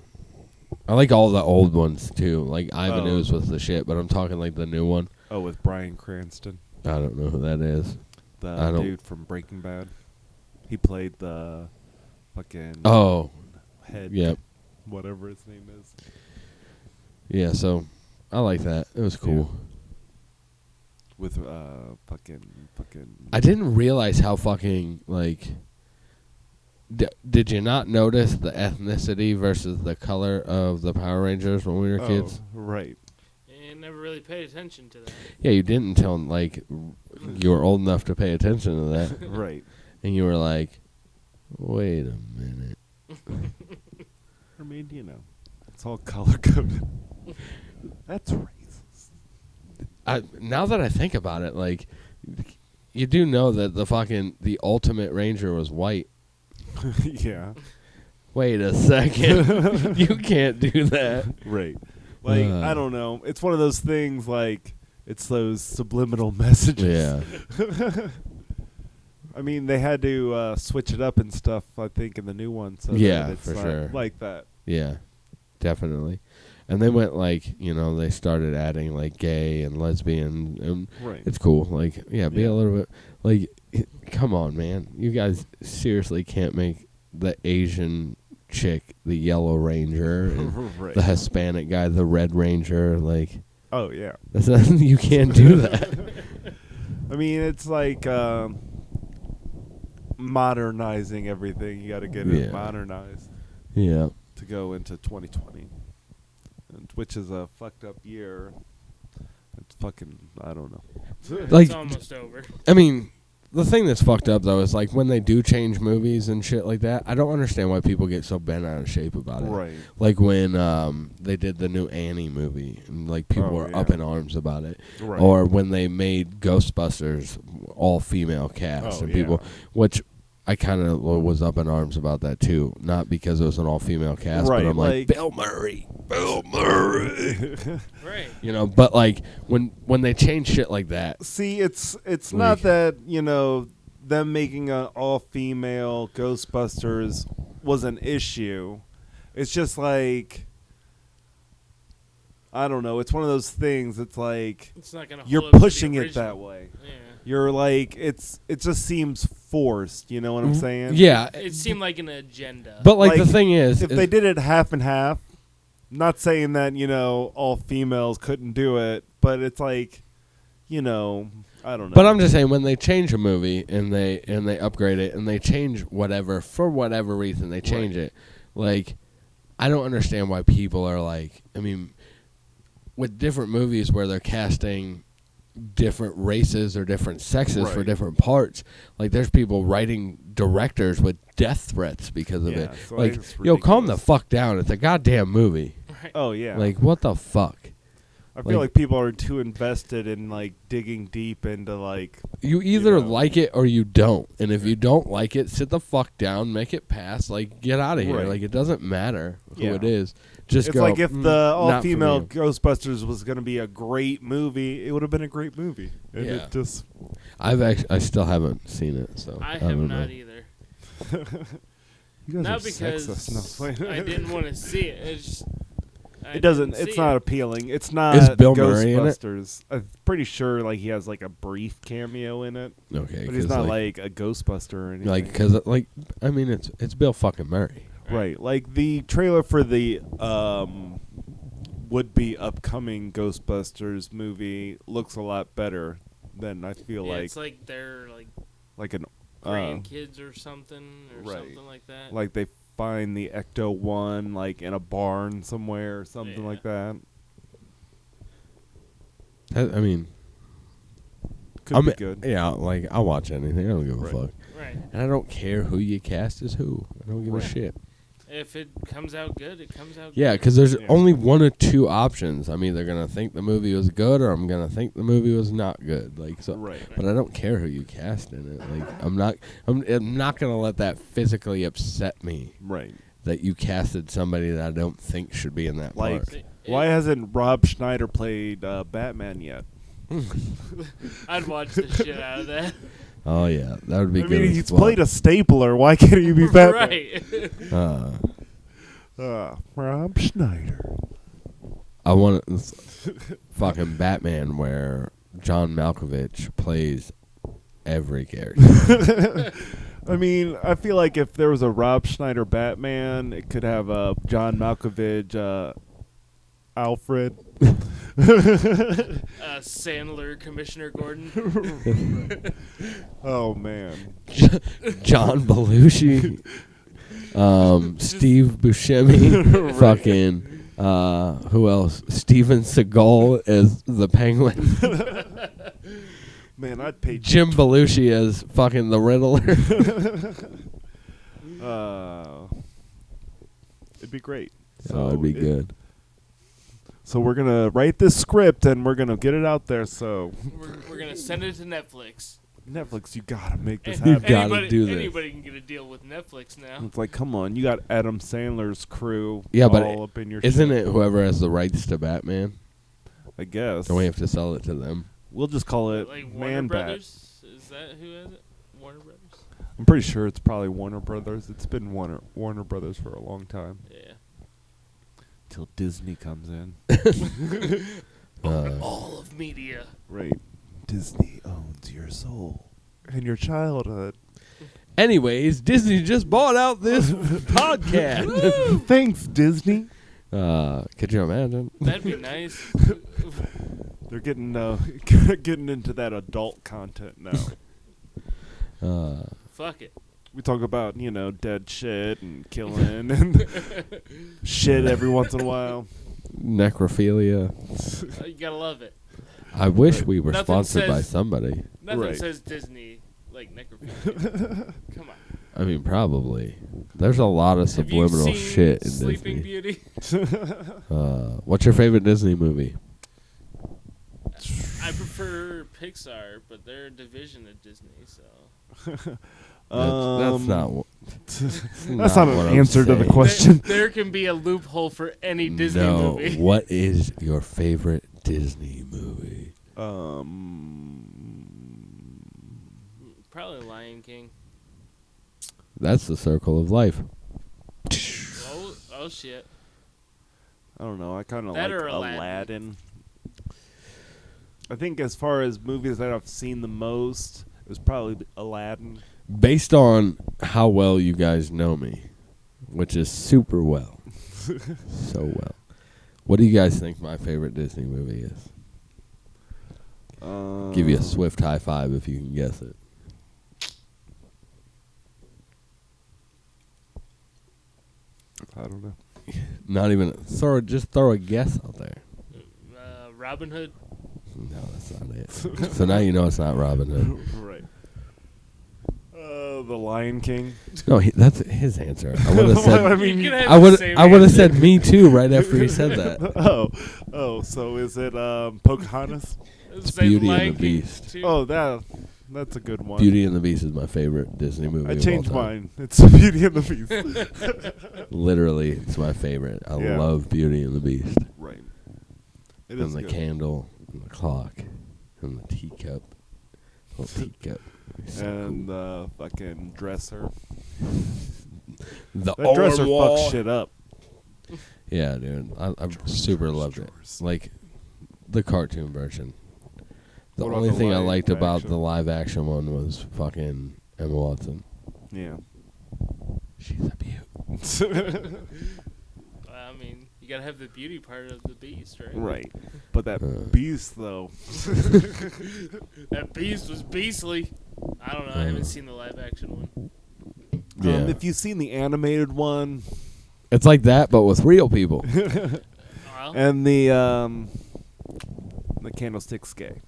I like all the old ones too. Like Ivan Oh. Ooze was the shit, but I'm talking like the new one. Oh, with Bryan Cranston, I don't know who that is. I the don't- dude from Breaking Bad. He played the fucking Oh, head, yep. whatever his name is. Yeah, so I like that. It was cool. With fucking. I didn't realize how fucking like. Did you not notice the ethnicity versus the color of the Power Rangers when we were kids? Right. And never really paid attention to that. Yeah, you didn't until like you were old enough to pay attention to that, Right. and you were like, "Wait a minute." I mean, it's all color coded. That's racist. Now that I think about it, like, you do know that the Ultimate Ranger was white. Yeah. Wait a second. You can't do that. Right. Like, I don't know. It's one of those things, like, it's those subliminal messages. Yeah. I mean, they had to switch it up and stuff, I think, in the new one. So Yeah, that it's for not sure. like that. Yeah, definitely. And they went like, they started adding like gay and lesbian, and Right. it's cool. Like, be Yeah. a little bit like, come on, man, you guys seriously can't make the Asian chick the Yellow Ranger, and Right. the Hispanic guy the Red Ranger. Like, Oh, yeah. that's not, you can't do that. I mean, it's like modernizing everything. You got to get Yeah. it modernized Yeah. to go into 2020, which is a fucked up year. It's fucking, I don't know. Like, It's almost over. I mean, the thing that's fucked up though is like when they do change movies and shit like that. I don't understand why people get so bent out of shape about it. Right. Like when they did the new Annie movie, and like people were up yeah. in arms about it. Right. Or when they made Ghostbusters all female cast, Oh, and people, yeah. which I kind of was up in arms about that too. Not because it was an all female cast, Right, but I'm like, like- Bill Murray. Right. But like when they change shit like that, See, it's Like- not that, them making an all-female Ghostbusters was an issue. It's just like, I don't know. It's one of those things. It's like It's not gonna. you're hold up to the pushing it original. that way. Yeah. You're like, it just seems forced. You know what I'm saying? yeah. It seemed like an agenda. But like the Like, thing is, If they did it half and half, not saying that, all females couldn't do it, but it's like, I don't know. But I'm just saying, when they change a movie and they upgrade it and they change whatever for whatever reason they change it, like, I don't understand why people are like. I mean, with different movies where they're casting different races or different sexes for Right. different parts. Like, there's people writing directors with death threats because of it. so Like, it's yo, calm the ridiculous. fuck down. It's a goddamn movie. Right. Oh yeah. Like, what the fuck? I feel like people are too invested in like digging deep into like. You either know. like it or you don't. And if you don't like it, sit the fuck down, make it pass. Like, get out of here. Right. Like, it doesn't matter who Yeah. it is. Just It's go. like if the not for all-female me." Ghostbusters was going to be a great movie, it would have been a great movie. And Yeah. it just I still haven't seen it, so I have don't not know. either. you guys Not are because sexist. No. I didn't want to see it. It's just, It doesn't. It's not appealing. It's not Is Bill Murray in it? Ghostbusters. I'm pretty sure like he has like a brief cameo in it, Okay, but he's 'cause, not like a Ghostbuster or anything. like because I mean it's Bill fucking Murray. right. Like the trailer for the would-be upcoming Ghostbusters movie looks a lot better than I feel Yeah, like. it's like they're like an grandkids or something right. something like that. like they find the Ecto-1 like in a barn somewhere or something Yeah. like that. I mean, Could be good. Yeah, like I'll watch anything. I don't give a Right. fuck, Right. and I don't care who you cast as who. I don't give Right. a shit. If it comes out good, it comes out Yeah, good. because there's Yeah. only one or two options. I'm either gonna think the movie was good or I'm gonna think the movie was not good. Like so, Right. but I don't care who you cast in it. Like I'm not gonna let that physically upset me Right. that you casted somebody that I don't think should be in that Like, part. why hasn't Rob Schneider played Batman yet? I'd watch the shit out of that. Oh yeah, that would be I good. mean, as he's fuck. played a stapler. Why can't he be Batman? Right. Rob Schneider. I want fucking Batman where John Malkovich plays every character. I mean, I feel like if there was a Rob Schneider Batman, it could have a John Malkovich Alfred. Sandler, Commissioner Gordon. Oh man. John Belushi, Steve Buscemi, fucking who else? Steven Seagal as the Penguin, Man, I'd pay Jim Belushi as fucking the Riddler. It'd be great. Oh, it'd be good. So we're gonna write this script and we're gonna get it out there. So We're gonna send it to Netflix. Netflix, you gotta make this And happen. gotta do this. Anybody can get a deal with Netflix now. It's like, come on, you got Adam Sandler's crew. Yeah, but all up in your Isn't shit. it whoever has the rights to Batman? I guess. Don't we have to sell it to them? We'll just call it Like Warner Man Bat. Brothers? Is that who has it? Warner Brothers? I'm pretty sure it's probably Warner Brothers. It's been Warner Brothers for a long time. Yeah. Till Disney comes in. All of media. Right. Disney owns your soul and your childhood. Anyways, Disney just bought out this podcast. Thanks, Disney. Could you imagine? That'd be nice. They're getting getting into that adult content now. Fuck it. We talk about, dead shit and killing and shit every once in a while. Necrophilia. You gotta love it. I wish we were Nothing sponsored by says- somebody. Nothing Right. says Disney like necrophilia. Come on. I mean, probably. There's a lot of Have you subliminal seen shit in Sleeping Disney. Beauty? What's your favorite Disney movie? I prefer Pixar, but they're a division of Disney, so. That's not. That's not an answer to the question. There can be a loophole for any Disney No. movie. What is your favorite Disney movie? Probably Lion King. That's The Circle of Life. Oh shit. I don't know. I kind of That like or Aladdin. Aladdin. I think as far as movies that I've seen the most, it was probably Aladdin. Based on how well you guys know me, which is super well. So well. What do you guys think my favorite Disney movie is? Give you a swift high five if you can guess it. I don't know. Not even just throw a guess out there. Robin Hood? No, that's not it. So now you know it's not Robin Hood. Right. The Lion King. No, that's his answer. I would have said. I mean, You can have I the would. same I would have answer. said me too right after he said that. Oh, so is it Pocahontas? It's Say Beauty and Lion the King Beast. too. Oh, that's a good one. Beauty and the Beast is my favorite Disney movie. I of changed all time. mine. It's Beauty and the Beast. Literally, it's my favorite. I Yeah. love Beauty and the Beast. Right. It And is the good. candle, and the clock, and the teacup. Little teacup. It's so And cool. the fucking dresser. The That dresser wall. fucks shit up. Yeah, dude. I super loved it. Like, the cartoon version. The What about only the thing I live liked about action? the live action one was fucking Emma Watson. Yeah. She's a beaut. I mean, you gotta have the beauty part of the beast, right? Right. But that Uh. beast, though. That beast was beastly. I don't know. I haven't seen the live action one. Yeah. If you've seen the animated one It's like that, but with real people. Well, and the candlestick's gay.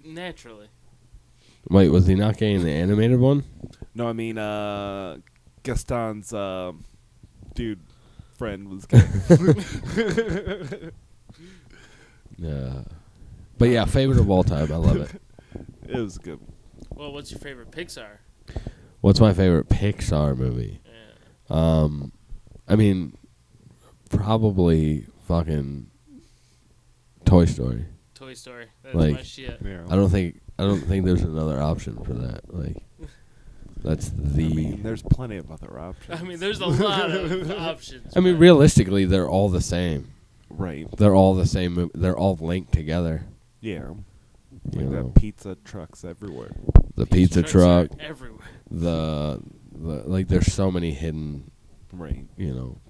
naturally. Wait, was he not gay in the animated one? No, I mean, Gaston's dude friend was gay. Yeah. But yeah, favorite of all time. I love it. It was good. Well, what's your favorite Pixar? What's my favorite Pixar movie? Yeah. I mean, probably fucking Toy Story. Toy Story. That's Like, my shit. Yeah. I don't think there's another option for that. Like, that's the. I mean, there's plenty of other options. I mean, there's a lot of options. I mean, but realistically, they're all the same. Right. They're all the same. They're all linked together. Yeah. You Like know, that pizza trucks everywhere. the pizza trucks are truck, everywhere. the like. There's so many hidden, Right.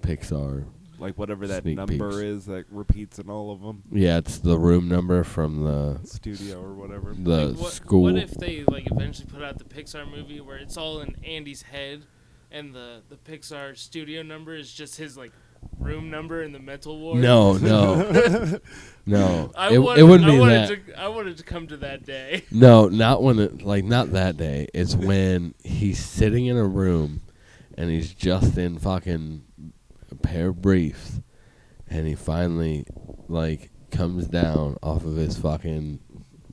Pixar. Like whatever that Sneak number peeks. is that repeats in all of them. Yeah, it's the room number from the Studio or whatever. Like, school. What if they like eventually put out the Pixar movie where it's all in Andy's head, and the Pixar studio number is just his like room number in the mental ward? No. I it wanted, wouldn't I be wanted that. I wanted to come to that day. No, not when not that day. It's when he's sitting in a room and he's just in fucking a pair of briefs and he finally comes down off of his fucking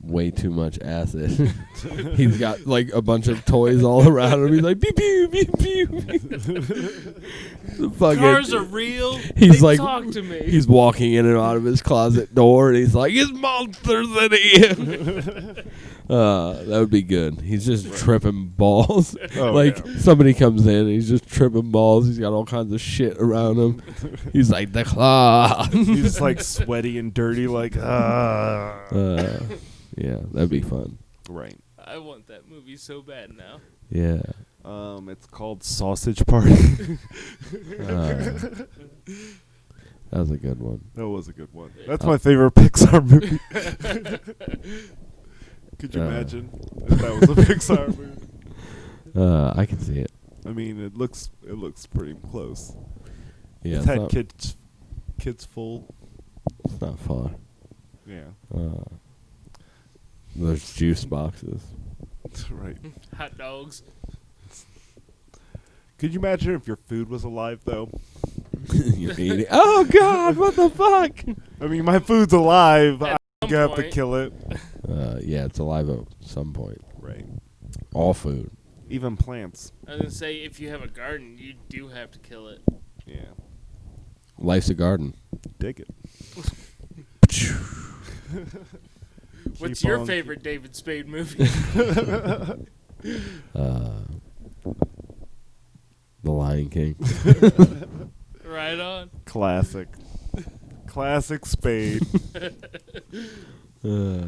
way too much acid. He's got a bunch of toys all around him. He's like pew pew pew pew. The fucking Cars are real. He's they like- talk to me. He's walking in and out of his closet door, and he's like, "It's monsters in here." That would be good. He's just tripping balls. Oh, yeah. Somebody comes in, and he's just tripping balls. He's got all kinds of shit around him. He's like the claw. He's like sweaty and dirty, like Yeah, that'd be fun. Right. I want that movie so bad now. Yeah. It's called Sausage Party. That was a good one. That was a good one. That's my favorite Pixar movie. Could you imagine if that was a Pixar movie? I can see it. I mean, it looks pretty close. Yeah, It's had kids full. it's not far. Yeah. There's juice boxes. Right. Hot dogs. Could you imagine if your food was alive, though? You're eating. Oh God! What the fuck? I mean, my food's alive. At I'm some gonna have to point. kill it. Yeah, it's alive at some point. Right. All food. Even plants. I was gonna say if you have a garden, you do have to kill it. Yeah. Life's a garden. Dig it. What's Keep your on favorite David Spade movie? The Lion King. Right on. Classic. Classic Spade. Uh,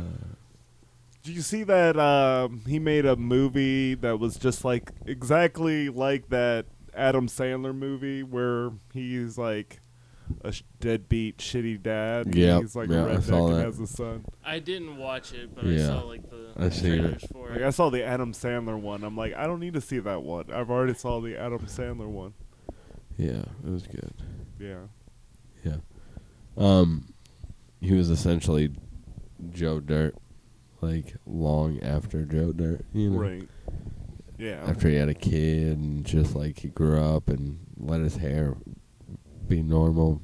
Did you see that he made a movie that was just exactly like that Adam Sandler movie where he's like a deadbeat shitty dad? and Yep, He's like yeah, a I saw redneck and that. has a son. I didn't watch it, but Yeah, I saw the I seen it. trailers for Like it. I saw the Adam Sandler one. I'm like, I don't need to see that one. I've already saw the Adam Sandler one. yeah, it was good. Yeah. Yeah. he was essentially Joe Dirt, like long after Joe Dirt, you know. Right. Yeah. After he had a kid and just like he grew up and let his hair be normal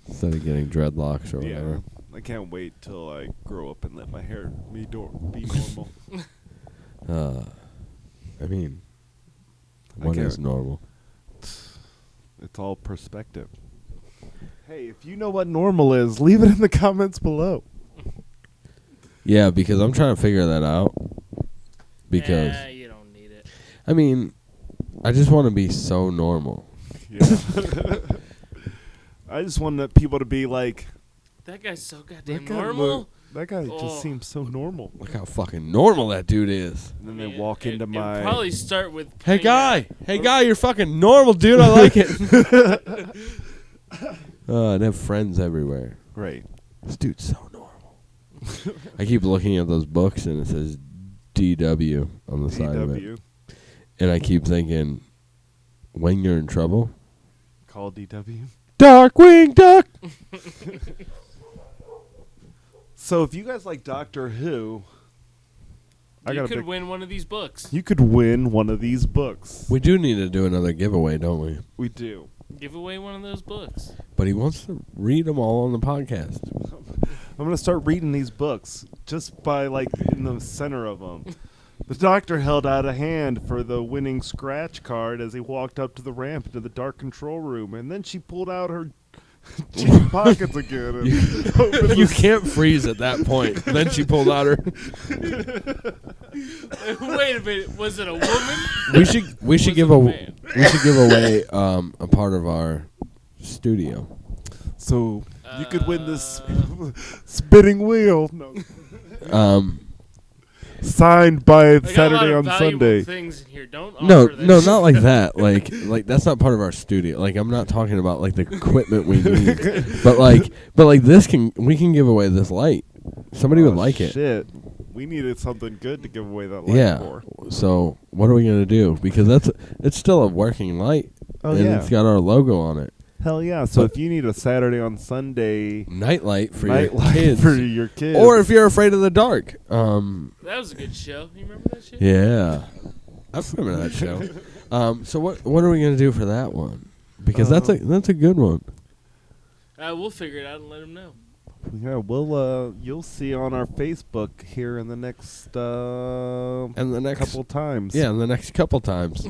instead of getting dreadlocks or Yeah. whatever. I can't wait till I grow up and let my hair be normal. I mean, I what is can't- normal? It's all perspective. Hey, if you know what normal is, leave it in the comments below. Yeah, because I'm trying to figure that out. Because you don't need it. I mean, I just want to be so normal. Yeah. I just want people to be like, That guy's so goddamn that guy, normal. that guy Oh. just seems so normal. Look how fucking normal that dude is. And then I mean, they walk into it my. probably start with. Hey pointing guy, you're fucking normal, dude. I like it. And have friends everywhere. Right. This dude's so normal. I keep looking at those books and it says DW on the side of it. DW. And I keep thinking, when you're in trouble, Call DW. Darkwing Duck. So if you guys like Doctor Who, I You got could win one of these books. You could win one of these books. We do need to do another giveaway, don't we? We do. Give away one of those books. But he wants to read them all on the podcast. I'm gonna start reading these books just by like in the center of them. The doctor held out a hand for the winning scratch card as he walked up to the ramp into the dark control room, and then she pulled out her jean pockets again. And opened You the can't freeze at that point. Then she pulled out her. Wait a minute. Was it a woman? We should Was give it a a man? we should give away a part of our studio. So you could win this spinning wheel. No. Signed by I got a lot Saturday of on valuable Sunday. things in here. Don't No, offer that no, shit. not like that. Like that's not part of our studio. Like I'm not talking about like the equipment we need. but like this we can give away this light. Somebody would like it. Shit. We needed something good to give away that light Yeah. for. So what are we gonna do? Because it's still a working light. Oh, and yeah. it's got our logo on it. Hell yeah. So But- if you need a Saturday on Sunday Nightlight for night your light kids. for your kids. Or if you're afraid of the dark. That was a good show. You remember that shit? Yeah. I remember that show. So what are we gonna do for that one? Because that's a good one. We'll figure it out and let him know. Yeah, we'll you'll see on our Facebook here in the next And the next couple times. Yeah, the next couple times.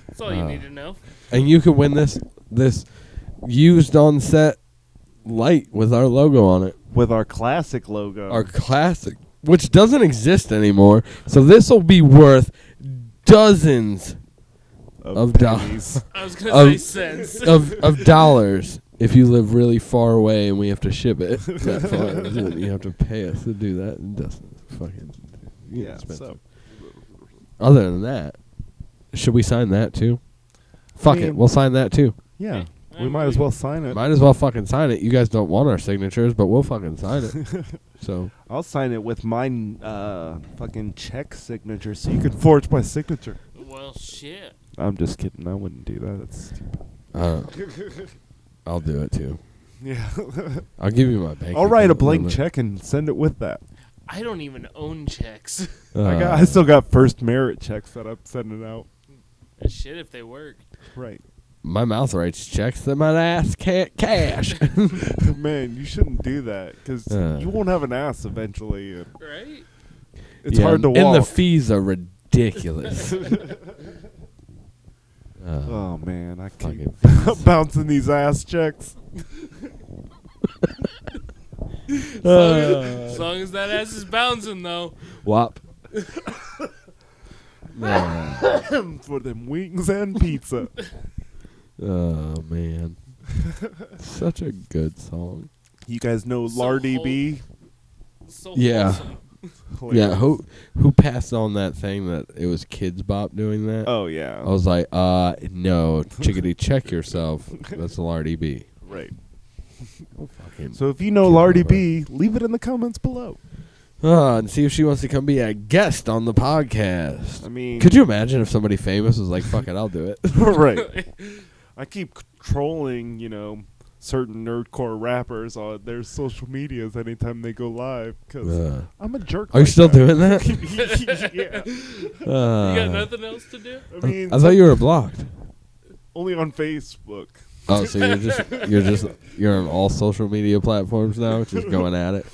That's all you need to know. And you can win this used on set light with our logo on it. With our classic logo. Our classic, which doesn't exist anymore. So this will be worth dozens of pennies. I was going to say cents. of dollars if you live really far away and we have to ship it that far. Then you have to pay us to do that. And that's fucking Yeah, expensive. so Other than that, should we sign that too? Fuck it, mean- we'll sign that too. yeah, I'm we might as ready. well sign it. Might as well fucking sign it. You guys don't want our signatures, but we'll fucking sign it. So I'll sign it with my fucking check signature so you can forge my signature. Well, shit. I'm just kidding. I wouldn't do that. That's stupid. I'll do it too. Yeah. I'll give you my bank. I'll write a account blank number. check and send it with that. I don't even own checks. I still got first merit checks that I'm sending out. Shit, if they work. Right. My mouth writes checks that my ass can't cash. Man, you shouldn't do that because you won't have an ass eventually. And Right? it's hard to walk. And the fees are ridiculous. Oh man, I keep fucking bouncing these ass checks. As long as that ass is bouncing, though. Wop. For them wings and pizza. Oh man, such a good song. You guys know So Lardy B? So Yeah. wholesome. Yeah, who passed on that thing that it was Kids Bop doing that? Oh yeah. I was like, no, chickadee, check yourself. That's Lardy B. Right. Fucking So if you know Kid Lardy Bop. B, leave it in the comments below. and see if she wants to come be a guest on the podcast. I mean, Could you imagine if somebody famous was like, fuck it, I'll do it? right. I keep trolling, certain nerdcore rappers on their social medias anytime they go live. Because I'm a jerk. Are you still doing that? Yeah. You got nothing else to do? I mean, I thought you were blocked. only on Facebook. Oh, so you're on all social media platforms now, just going at it.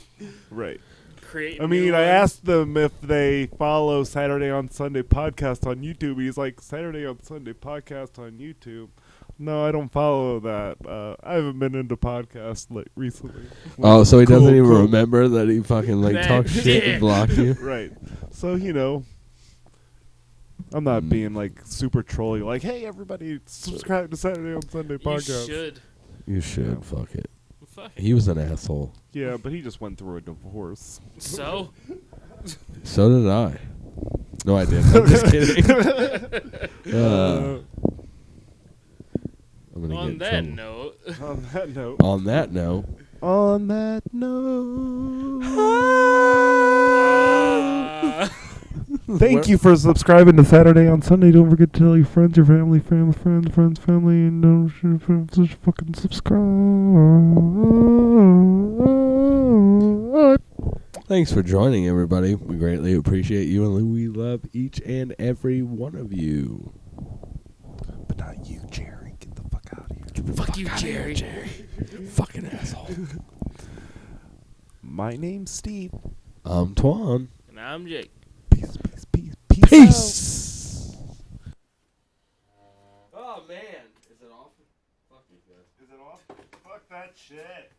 Right. Create I new mean, I ones. asked them if they follow Saturday on Sunday podcast on YouTube. He's like, Saturday on Sunday podcast on YouTube. No, I don't follow that. I haven't been into podcasts recently. Oh, so he doesn't even Cool. remember that he fucking That talked shit and dick. blocked you. Right. So, I'm not being like super trolly. Like, hey, everybody, subscribe to Saturday on Sunday podcast. You should. You should. Yeah. Fuck it. Fuck. He was an asshole. Yeah, but he just went through a divorce. So? So did I. No, I didn't. I'm just kidding. I'm gonna On get that in note. On that note. trouble. On that note. On that note. Thank you for subscribing to Saturday on Sunday. Don't forget to tell your friends, your family, friends, family, and don't just fucking subscribe. Thanks for joining, everybody. We greatly appreciate you, and we love each and every one of you. But not you, Jerry. Get the fuck out of here. Fuck you, Jerry. Fucking asshole. My name's Steve. I'm Twan. And I'm Jake. Peace. Peace. Oh man, is it off? Fuck you guys. Is it off? Fuck that shit.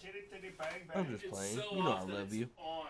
Chitty, chitty, bang, bang. I'm just playing. It's so You know I off that love it's you. on.